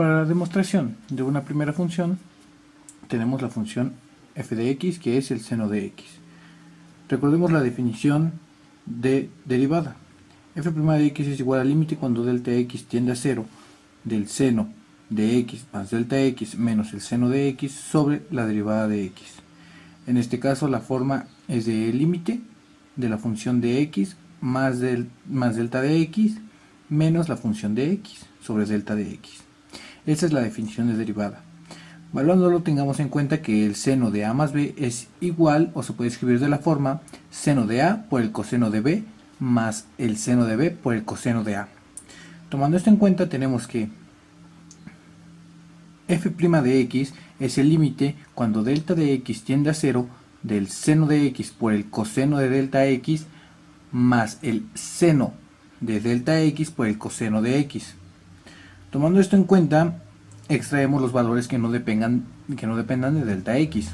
Para la demostración de una primera función, tenemos la función f de x, que es el seno de x. Recordemos la definición de derivada. F' de x es igual al límite cuando delta x tiende a 0 del seno de x más delta x menos el seno de x sobre la derivada de x. En este caso la forma es de límite de la función de x más delta de x menos la función de x sobre delta de x. Esa es la definición de derivada. Evaluándolo, tengamos en cuenta que el seno de a más b es igual, o se puede escribir de la forma, seno de a por el coseno de b más el seno de b por el coseno de a. Tomando esto en cuenta, tenemos que f' de x es el límite cuando delta de x tiende a 0 del seno de x por el coseno de delta x más el seno de delta x por el coseno de x. Tomando esto en cuenta, extraemos los valores que no dependan de delta x,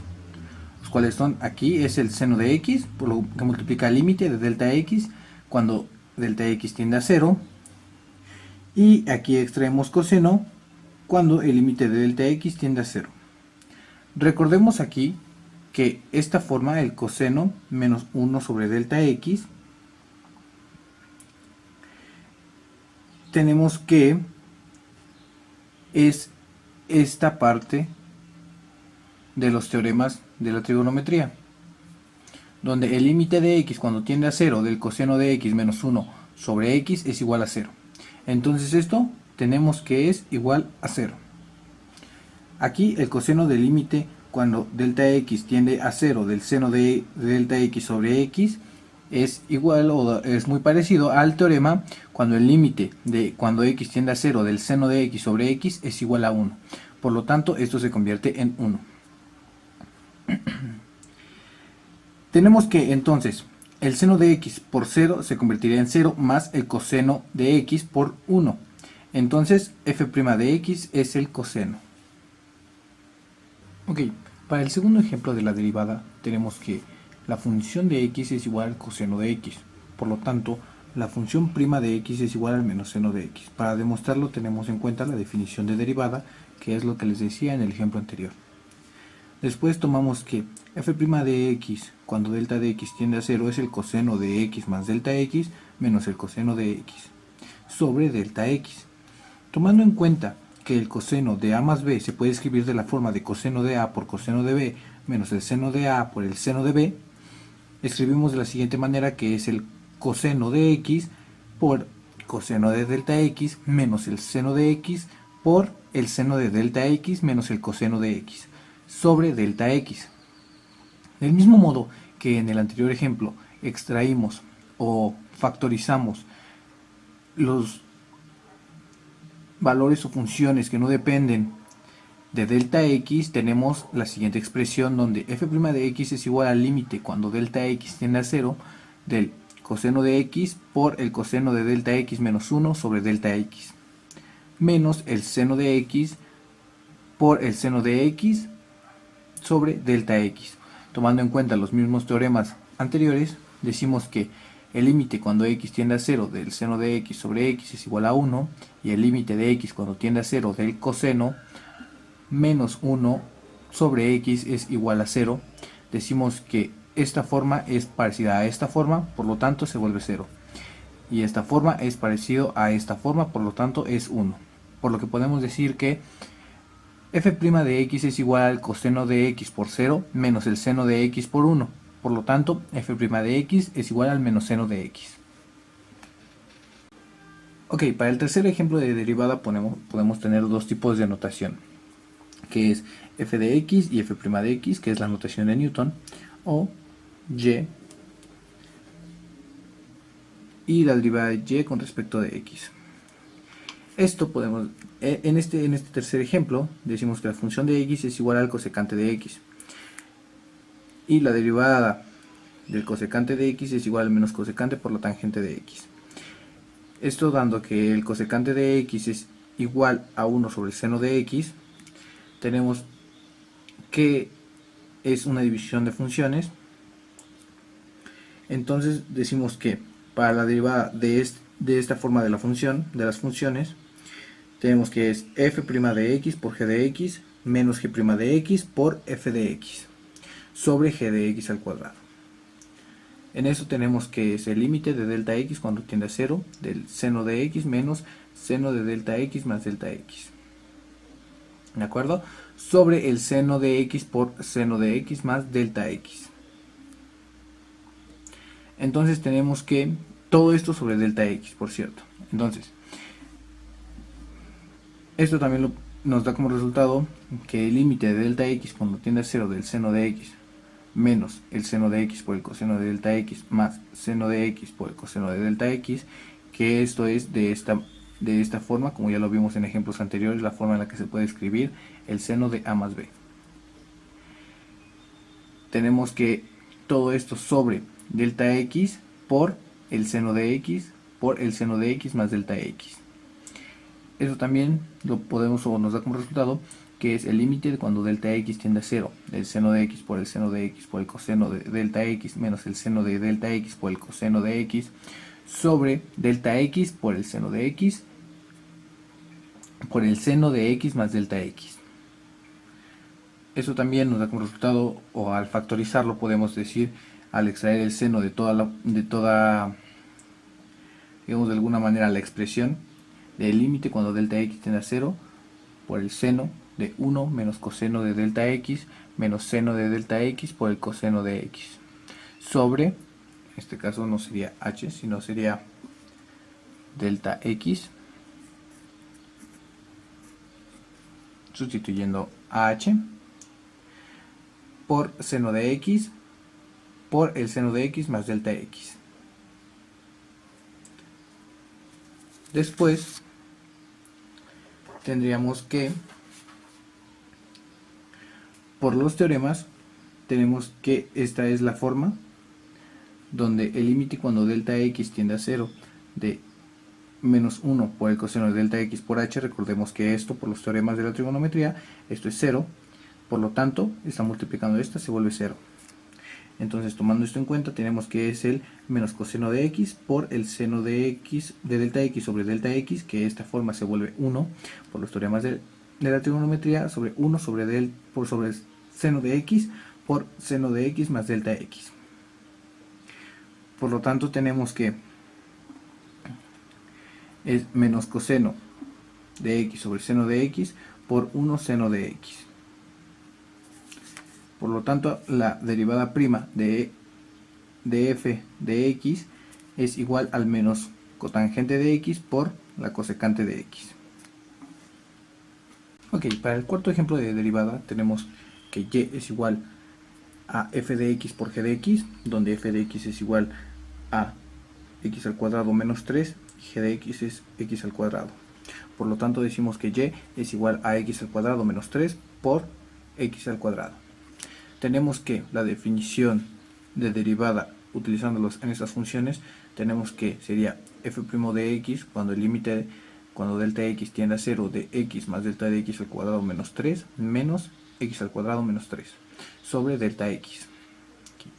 los cuales son, aquí es el seno de x, por lo que multiplica el límite de delta x cuando delta x tiende a 0, y aquí extraemos coseno cuando el límite de delta x tiende a 0. Recordemos aquí que esta forma, el coseno menos 1 sobre delta x, tenemos que es esta parte de los teoremas de la trigonometría, donde el límite de x cuando tiende a 0 del coseno de x menos 1 sobre x es igual a 0. Entonces esto tenemos que es igual a 0. Aquí el coseno del límite cuando delta x tiende a 0 del seno de delta x sobre x es igual o es muy parecido al teorema cuando el límite de cuando x tiende a 0 del seno de x sobre x es igual a 1. Por lo tanto, esto se convierte en 1. Tenemos que entonces el seno de x por 0 se convertiría en 0 más el coseno de x por 1. Entonces f' de x es el coseno. Ok, para el segundo ejemplo de la derivada tenemos que la función de x es igual al coseno de x. Por lo tanto, la función prima de x es igual al menos seno de x. Para demostrarlo tenemos en cuenta la definición de derivada, que es lo que les decía en el ejemplo anterior. Después tomamos que f' de x cuando delta de x tiende a 0 es el coseno de x más delta x menos el coseno de x sobre delta x. Tomando en cuenta que el coseno de a más b se puede escribir de la forma de coseno de a por coseno de b menos el seno de a por el seno de b, escribimos de la siguiente manera, que es el coseno de x por coseno de delta x menos el seno de x por el seno de delta x menos el coseno de x sobre delta x. Del mismo modo que en el anterior ejemplo extraímos o factorizamos los valores o funciones que no dependen de delta x, tenemos la siguiente expresión donde f' de x es igual al límite cuando delta x tiende a 0 del coseno de x por el coseno de delta x menos 1 sobre delta x menos el seno de x por el seno de x sobre delta x. Tomando en cuenta los mismos teoremas anteriores, decimos que el límite cuando x tiende a 0 del seno de x sobre x es igual a 1, y el límite de x cuando tiende a 0 del coseno menos 1 sobre x es igual a 0. Decimos que esta forma es parecida a esta forma, por lo tanto se vuelve 0. Y esta forma es parecido a esta forma, por lo tanto es 1. Por lo que podemos decir que f' de x es igual al coseno de x por 0 menos el seno de x por 1. Por lo tanto, f' de x es igual al menos seno de x. Ok, para el tercer ejemplo de derivada podemos tener dos tipos de notación, que es f de x y f' de x, que es la notación de Newton, o y y la derivada de y con respecto de x. Esto podemos, en este tercer ejemplo, decimos que la función de x es igual al cosecante de x, y la derivada del cosecante de x es igual al menos cosecante por la tangente de x. Esto dando que el cosecante de x es igual a 1 sobre el seno de x, tenemos que es una división de funciones. Entonces decimos que para la derivada de esta forma de la función, de las funciones, tenemos que es f' de x por g de x menos g' de x por f de x sobre g de x al cuadrado. En eso tenemos que es el límite de delta x cuando tiende a 0 del seno de x menos seno de delta x más delta x. ¿De acuerdo? Sobre el seno de x por seno de x más delta x. Entonces tenemos que todo esto sobre delta x, por cierto. Entonces, esto también nos da como resultado que el límite de delta x cuando tiende a 0 del seno de x menos el seno de x por el coseno de delta x más seno de x por el coseno de delta x, que esto es de esta forma, como ya lo vimos en ejemplos anteriores, la forma en la que se puede escribir el seno de a más b. Tenemos que todo esto sobre delta x por el seno de x por el seno de x más delta x. Eso también lo podemos o nos da como resultado que es el límite de cuando delta x tiende a 0 del seno de x por el seno de x por el coseno de delta x menos el seno de delta x por el coseno de x sobre delta x por el seno de x por el seno de x más delta x. Eso también nos da como resultado, o al factorizarlo podemos decir, al extraer el seno de toda digamos de alguna manera la expresión del límite cuando delta x tiende a 0 por el seno de 1 menos coseno de delta x menos seno de delta x por el coseno de x sobre, en este caso no sería h, sino sería delta x, sustituyendo a h, por seno de x por el seno de x más delta x. Después tendríamos que, por los teoremas, tenemos que esta es la forma donde el límite cuando delta x tiende a 0 de menos 1 por el coseno de delta x por h, recordemos que esto por los teoremas de la trigonometría, esto es 0, por lo tanto, está multiplicando esta, se vuelve 0. Entonces, tomando esto en cuenta, tenemos que es el menos coseno de x por el seno de x de delta x sobre delta x, que esta forma se vuelve 1 por los teoremas de la trigonometría, sobre 1 sobre el seno de x por seno de x más delta x. Por lo tanto, tenemos que es menos coseno de x sobre seno de x por 1 seno de x. Por lo tanto, la derivada prima de f de x es igual al menos cotangente de x por la cosecante de x. Ok, para el cuarto ejemplo de derivada tenemos que y es igual a f de x por g de x, donde f de x es igual a x al cuadrado menos 3 y g de x es x al cuadrado. Por lo tanto decimos que y es igual a x al cuadrado menos 3 por x al cuadrado. Tenemos que la definición de derivada utilizándolos en estas funciones, tenemos que sería f' de x cuando el límite cuando delta x tiende a 0 de x más delta de x al cuadrado menos 3 menos x al cuadrado menos 3 sobre delta x. Aquí.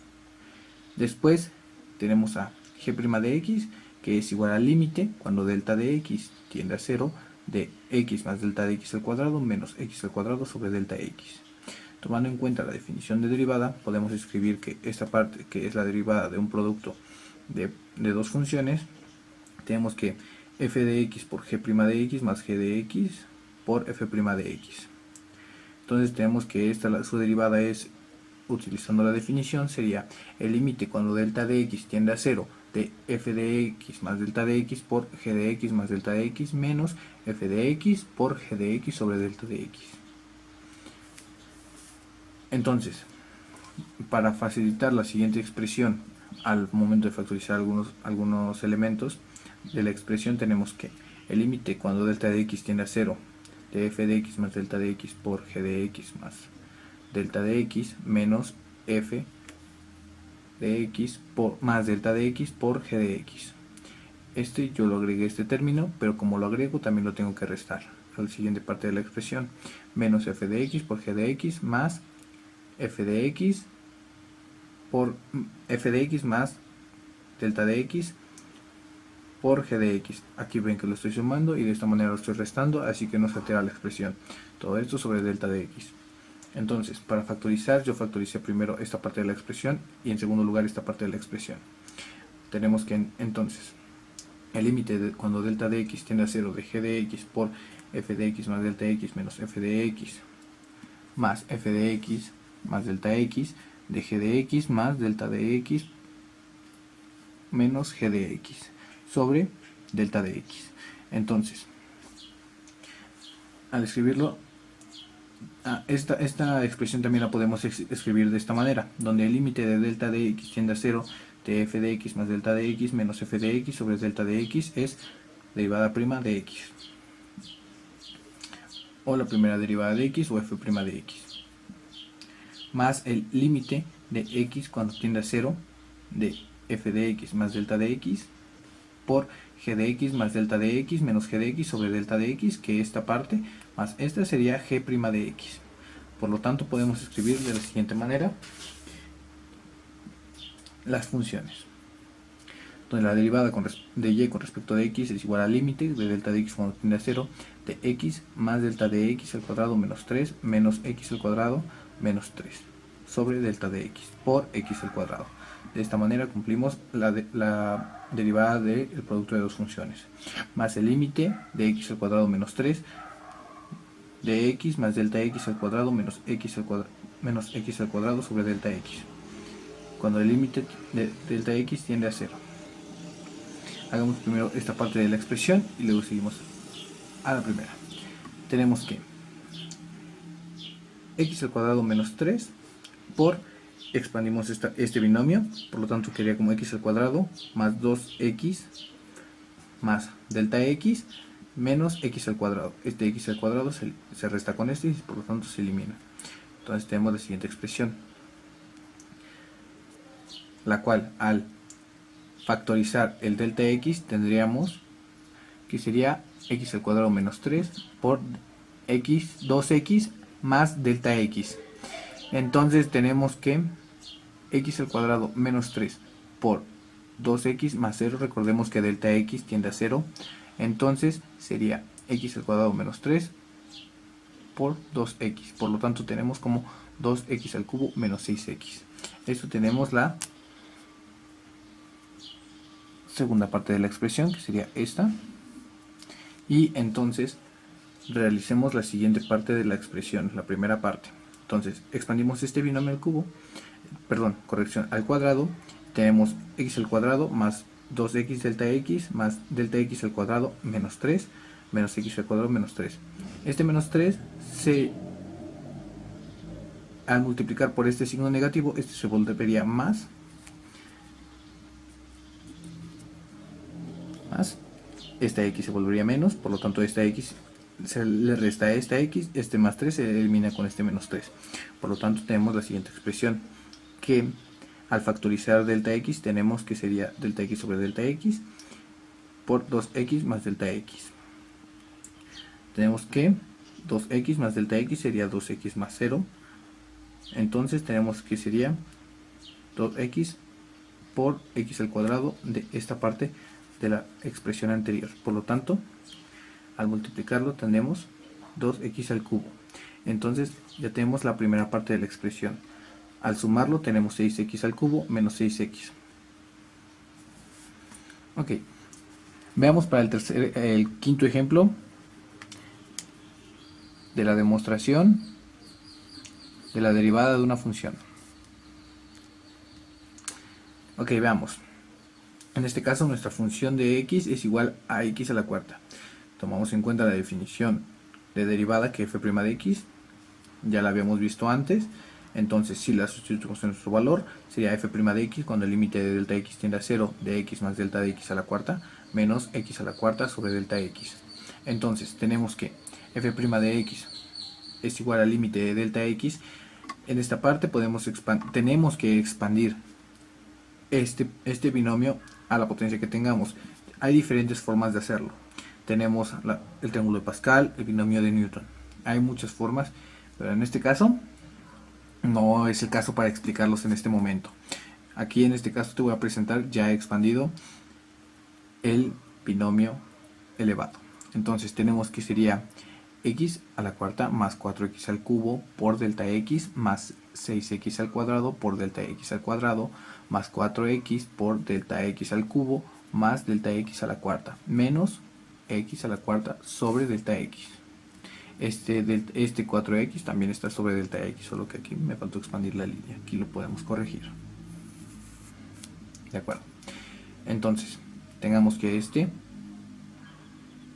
Después tenemos a g' de x, que es igual al límite cuando delta de x tiende a 0 de x más delta de x al cuadrado menos x al cuadrado sobre delta x. Tomando en cuenta la definición de derivada, podemos escribir que esta parte, que es la derivada de un producto de dos funciones, tenemos que f de x por g' de x más g de x por f' de x. Entonces tenemos que su derivada es, utilizando la definición, sería el límite cuando delta de x tiende a 0 de f de x más delta de x por g de x más delta de x menos f de x por g de x sobre delta de x. Entonces, para facilitar la siguiente expresión al momento de factorizar algunos elementos de la expresión, tenemos que el límite cuando delta de x tiende a 0 de f de x más delta de x por g de x más delta de x menos f de x por más delta de x por g de x. Yo lo agregué este término, pero como lo agrego también lo tengo que restar a la siguiente parte de la expresión, menos f de x por g de x más f de x por f de x más delta de x por g de x. Aquí ven que lo estoy sumando y de esta manera lo estoy restando, así que no se altera la expresión. Todo esto sobre delta de x. Entonces, para factorizar, yo factoricé primero esta parte de la expresión y en segundo lugar esta parte de la expresión. Tenemos que entonces el límite cuando delta de x tiende a 0 de g de x por f de x más delta de x menos f de x más f de x más delta x de g de x más delta de x menos g de x sobre delta de x. Entonces, al escribirlo, esta expresión también la podemos escribir de esta manera, donde el límite de delta de x tiende a 0 de f de x más delta de x menos f de x sobre delta de x es derivada prima de x, o la primera derivada de x o f prima de x, más el límite de x cuando tiende a 0 de f de x más delta de x por g de x más delta de x menos g de x sobre delta de x, que esta parte más esta sería g' de x. Por lo tanto podemos escribir de la siguiente manera las funciones, donde la derivada de y con respecto de x es igual al límite de delta de x cuando tiende a 0 de x más delta de x al cuadrado menos 3 menos x al cuadrado menos 3 sobre delta de x por x al cuadrado. De esta manera cumplimos la derivada del producto de dos funciones, más el límite de x al cuadrado menos 3 de x más delta x al cuadrado menos x al cuadrado sobre delta x, cuando el límite de delta x tiende a 0. Hagamos primero esta parte de la expresión y luego seguimos a la primera. Tenemos que x al cuadrado menos 3 por, expandimos este binomio, por lo tanto quedaría como x al cuadrado más 2x más delta x menos x al cuadrado. Este x al cuadrado se resta con este y por lo tanto se elimina. Entonces tenemos la siguiente expresión, la cual al factorizar el delta x tendríamos que sería x al cuadrado menos 3 por 2x más delta x. Entonces tenemos que x al cuadrado menos 3 por 2x más 0, recordemos que delta x tiende a 0, entonces sería x al cuadrado menos 3 por 2x, por lo tanto tenemos como 2x al cubo menos 6x. Esto tenemos la segunda parte de la expresión, que sería esta, y entonces realicemos la siguiente parte de la expresión, la primera parte. Entonces expandimos este binomio al cubo, al cuadrado, tenemos x al cuadrado más 2x delta x más delta x al cuadrado menos 3 menos x al cuadrado menos 3. Este menos 3 al multiplicar por este signo negativo, este se volvería más esta x se volvería menos, por lo tanto esta x se le resta a esta x, este más 3 se elimina con este menos 3. Por lo tanto tenemos la siguiente expresión, que al factorizar delta x tenemos que sería delta x sobre delta x por 2x más delta x. Tenemos que 2x más delta x sería 2x más 0. Entonces tenemos que sería 2x por x al cuadrado de esta parte de la expresión anterior. Por lo tanto, al multiplicarlo tenemos 2x al cubo. Entonces ya tenemos la primera parte de la expresión. Al sumarlo tenemos 6x al cubo menos 6x. Ok, veamos para el quinto ejemplo de la demostración de la derivada de una función. Ok, veamos. En este caso nuestra función de x es igual a x a la cuarta. Tomamos en cuenta la definición de derivada, que f' de x ya la habíamos visto antes. Entonces si la sustituimos en nuestro valor sería f' de x cuando el límite de delta x tiende a 0 de x más delta de x a la cuarta menos x a la cuarta sobre delta x. Entonces tenemos que f' de x es igual al límite de delta x. En esta parte tenemos que expandir este binomio a la potencia que tengamos. Hay diferentes formas de hacerlo. Tenemos el triángulo de Pascal, el binomio de Newton. Hay muchas formas, pero en este caso no es el caso para explicarlos en este momento. Aquí en este caso te voy a presentar ya expandido el binomio elevado. Entonces tenemos que sería x a la cuarta más 4x al cubo por delta x más 6x al cuadrado por delta x al cuadrado más 4x por delta x al cubo más delta x a la cuarta menos x a la cuarta sobre delta x. Este 4x también está sobre delta x, solo que aquí me faltó expandir la línea. Aquí lo podemos corregir. De acuerdo. Entonces, tengamos que este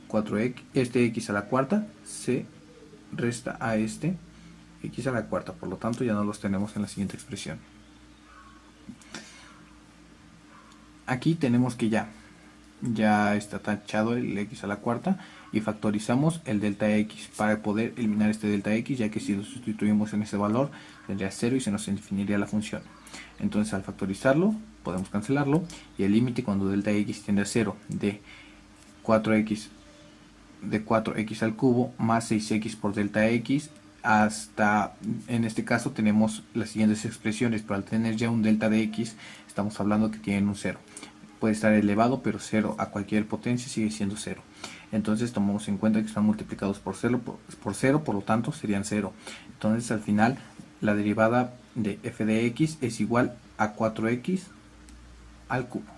4x, este x a la cuarta se resta a este x a la cuarta, por lo tanto ya no los tenemos en la siguiente expresión. Aquí tenemos que ya está tachado el x a la cuarta y factorizamos el delta x para poder eliminar este delta x, ya que si lo sustituimos en ese valor tendría 0 y se nos definiría la función. Entonces al factorizarlo podemos cancelarlo y el límite cuando delta x tiende a 0 de 4x al cubo más 6x por delta x hasta, en este caso tenemos las siguientes expresiones, pero al tener ya un delta de x estamos hablando que tienen un 0. Puede estar elevado, pero 0 a cualquier potencia sigue siendo 0. Entonces tomamos en cuenta que están multiplicados por 0, por lo tanto serían 0. Entonces al final la derivada de f de x es igual a 4x al cubo.